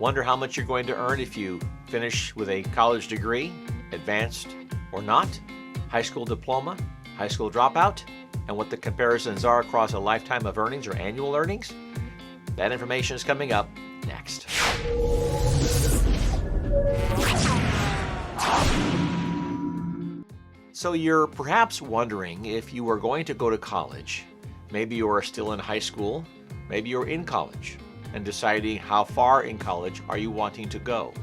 Wonder how much you're going to earn if you finish with a college degree, advanced or not, high school diploma, high school dropout, and what the comparisons are across a lifetime of earnings or annual earnings? That information is coming up next. So you're perhaps wondering if you are going to go to college. Maybe you are still in high school, maybe you're in college, and deciding how far in college are you wanting to go.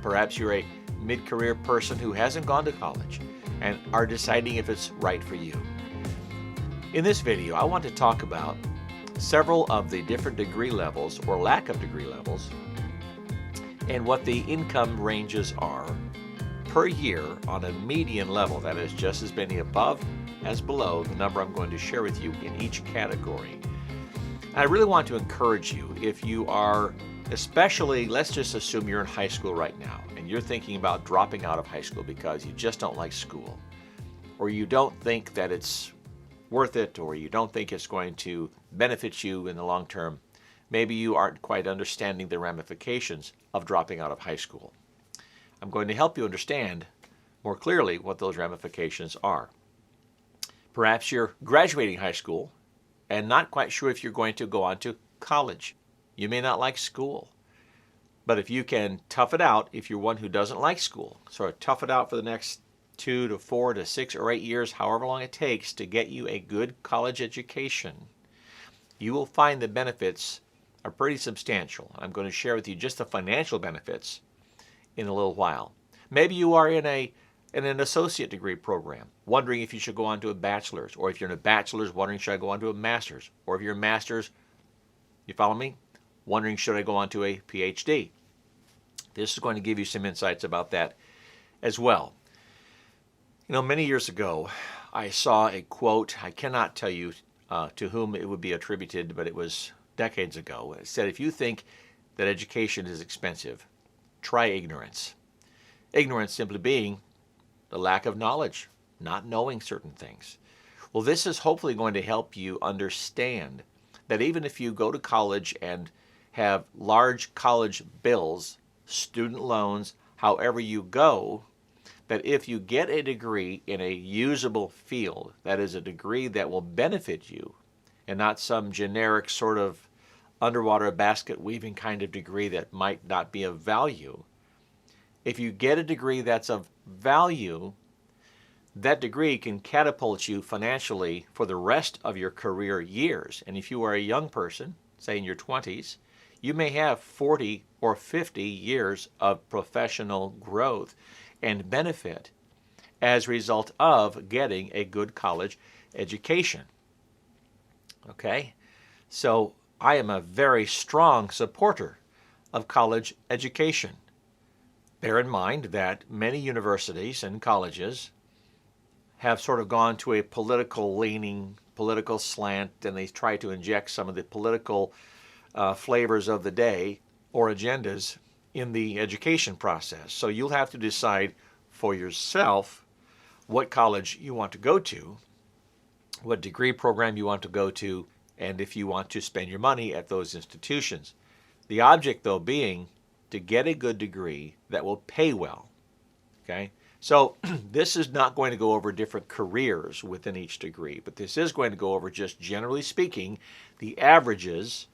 Perhaps you're a mid-career person who hasn't gone to college and are deciding if it's right for you. In this video, I want to talk about several of the different degree levels or lack of degree levels and what the income ranges are per year on a median level, that is just as many above as below the number I'm going to share with you in each category. I really want to encourage you, if you are, especially, let's just assume you're in high school right now and you're thinking about dropping out of high school because you just don't like school, or you don't think that it's worth it, or you don't think it's going to benefit you in the long term. Maybe you aren't quite understanding the ramifications of dropping out of high school. I'm going to help you understand more clearly what those ramifications are. Perhaps you're graduating high school and not quite sure if you're going to go on to college. You may not like school, but if you can tough it out, if you're one who doesn't like school, sort of tough it out for the next 2 to 4 to 6 or 8 years, however long it takes to get you a good college education, you will find the benefits are pretty substantial. I'm going to share with you just the financial benefits in a little while. Maybe you are in an associate degree program, wondering if you should go on to a bachelor's, or if you're in a bachelor's, wondering should I go on to a master's, or if you're a master's, you follow me, wondering should I go on to a PhD. This is going to give you some insights about that as well. You know, many years ago, I saw a quote. I cannot tell you to whom it would be attributed, but it was decades ago. It said, if you think that education is expensive, try ignorance. Ignorance simply being the lack of knowledge, not knowing certain things. Well, this is hopefully going to help you understand that even if you go to college and have large college bills, student loans, however you go, that if you get a degree in a usable field, that is a degree that will benefit you, and not some generic sort of underwater basket weaving kind of degree that might not be of value. If you get a degree that's of value, that degree can catapult you financially for the rest of your career years. And if you are a young person, say in your 20s, you may have 40 or 50 years of professional growth and benefit as a result of getting a good college education. Okay? So I am a very strong supporter of college education. Bear in mind that many universities and colleges have sort of gone to a political leaning, political slant, and they try to inject some of the political flavors of the day or agendas in the education process. So you'll have to decide for yourself what college you want to go to, what degree program you want to go to, and if you want to spend your money at those institutions. The object, though, being to get a good degree that will pay well. Okay? So this is not going to go over different careers within each degree, but this is going to go over, just generally speaking, the averages,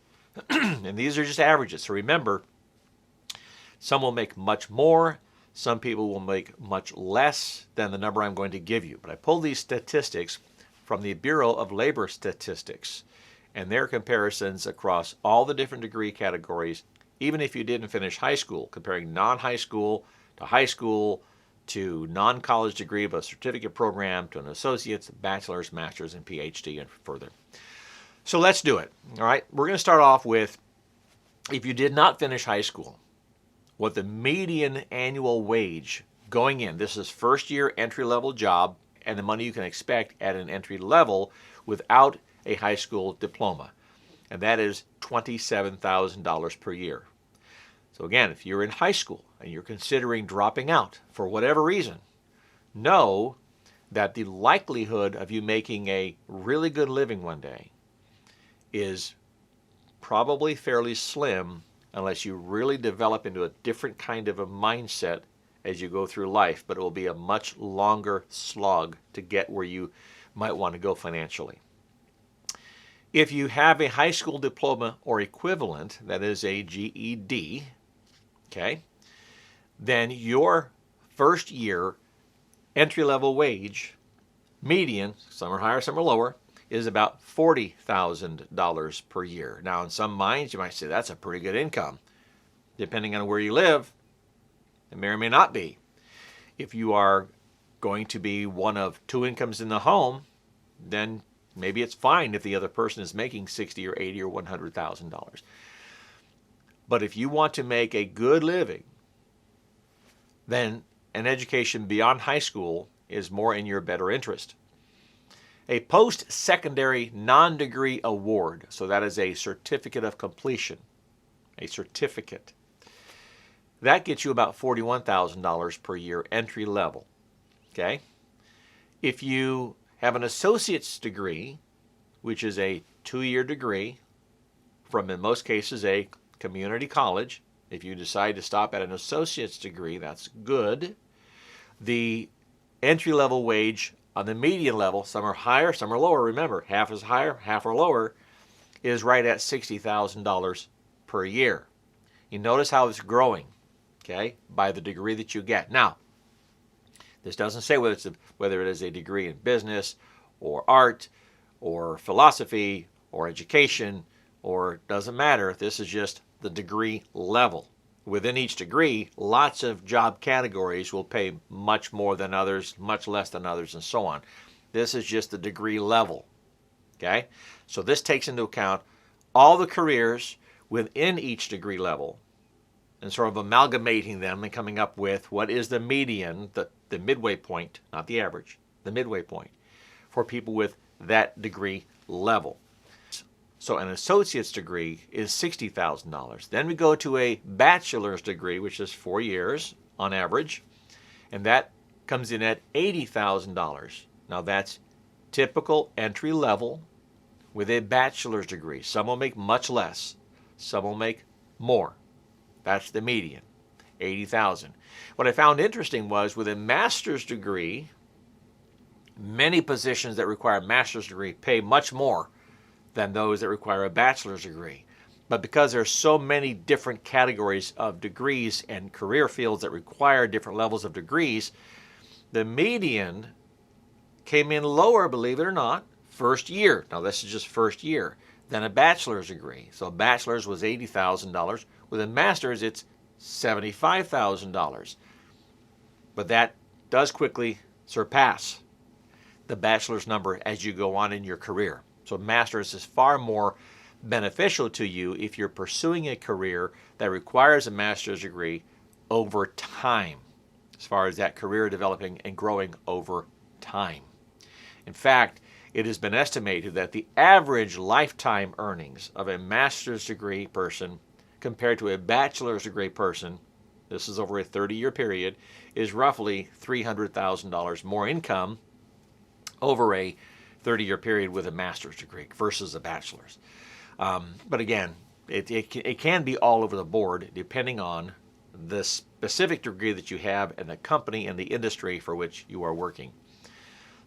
and these are just averages. So remember, some will make much more, some people will make much less than the number I'm going to give you. But I pulled these statistics from the Bureau of Labor Statistics and their comparisons across all the different degree categories, even if you didn't finish high school, comparing non-high school to non-college degree of a certificate program to an associate's, bachelor's, master's, and PhD and further. So let's do it. All right, we're going to start off with, if you did not finish high school, what the median annual wage going in, this is first year entry-level job, and the money you can expect at an entry level without a high school diploma. And that is $27,000 per year. So again, if you're in high school and you're considering dropping out for whatever reason, know that the likelihood of you making a really good living one day is probably fairly slim unless you really develop into a different kind of a mindset as you go through life, but it will be a much longer slog to get where you might want to go financially. If you have a high school diploma or equivalent, that is a GED, okay, then your first year entry-level wage, median, some are higher, some are lower, is about $40,000 per year. Now, in some minds, you might say that's a pretty good income. Depending on where you live, it may or may not be. If you are going to be one of two incomes in the home, then maybe it's fine if the other person is making $60,000 or $80,000 or $100,000. But if you want to make a good living, then an education beyond high school is more in your better interest. A post-secondary non-degree award, so that is a certificate of completion, a certificate, that gets you about $41,000 per year entry level, okay? If you have an associate's degree, which is a 2-year degree from, in most cases, a community college, if you decide to stop at an associate's degree, that's good. The entry-level wage on the median level, some are higher, some are lower. Remember, half is higher, half are lower, is right at $60,000 per year. You notice how it's growing, okay, by the degree that you get. Now, this doesn't say whether it is a degree in business or art or philosophy or education, or it doesn't matter. This is just the degree level. Within each degree, lots of job categories will pay much more than others, much less than others, and so on. This is just the degree level, okay? So this takes into account all the careers within each degree level and sort of amalgamating them and coming up with what is the median, the midway point, not the average, the midway point for people with that degree level. So an associate's degree is $60,000. Then we go to a bachelor's degree, which is 4 years on average, and that comes in at $80,000. Now that's typical entry level with a bachelor's degree. Some will make much less. Some will make more. That's the median, $80,000. What I found interesting was with a master's degree, many positions that require a master's degree pay much more than those that require a bachelor's degree. But because there are so many different categories of degrees and career fields that require different levels of degrees, the median came in lower, believe it or not, first year. Now this is just first year, than a bachelor's degree. So a bachelor's was $80,000. With a master's, it's $75,000. But that does quickly surpass the bachelor's number as you go on in your career. So master's is far more beneficial to you if you're pursuing a career that requires a master's degree over time, as far as that career developing and growing over time. In fact, it has been estimated that the average lifetime earnings of a master's degree person compared to a bachelor's degree person, this is over a 30-year period, is roughly $300,000 more income over a 30-year period with a master's degree versus a bachelor's. But again, it can be all over the board depending on the specific degree that you have and the company and the industry for which you are working.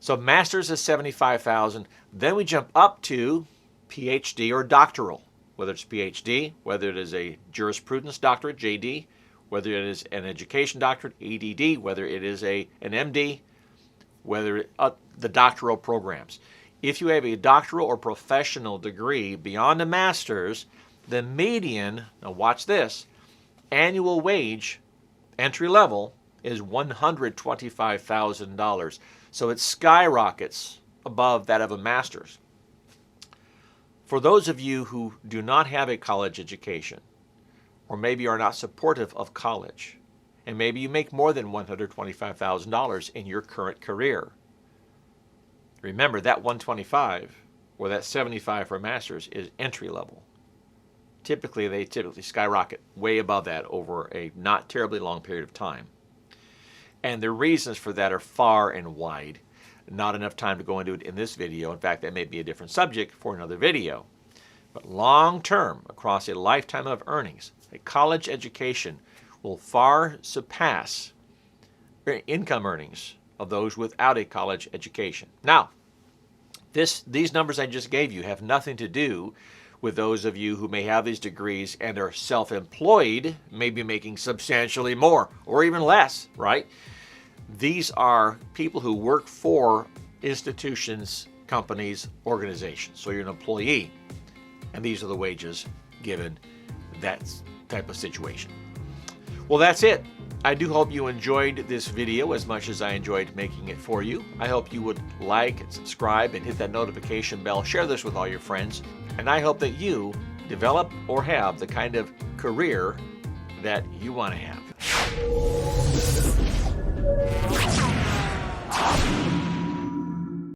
So master's is $75,000. Then we jump up to PhD or doctoral, whether it's PhD, whether it is a jurisprudence doctorate, JD, whether it is an education doctorate, EDD, whether it is an MD, whether the doctoral programs. If you have a doctoral or professional degree beyond a master's, the median, now watch this, annual wage, entry level, is $125,000. So it skyrockets above that of a master's. For those of you who do not have a college education, or maybe are not supportive of college, and maybe you make more than $125,000 in your current career, remember that 125 or that 75 for a master's is entry level. They typically skyrocket way above that over a not terribly long period of time. And the reasons for that are far and wide. Not enough time to go into it in this video. In fact, that may be a different subject for another video. But long term, across a lifetime of earnings, A college education will far surpass income earnings of those without a college education. Now, these numbers I just gave you have nothing to do with those of you who may have these degrees and are self-employed, maybe making substantially more or even less, right? These are people who work for institutions, companies, organizations. So you're an employee, and these are the wages given that type of situation. Well, that's it. I do hope you enjoyed this video as much as I enjoyed making it for you. I hope you would like and subscribe and hit that notification bell. Share this with all your friends. And I hope that you develop or have the kind of career that you want to have.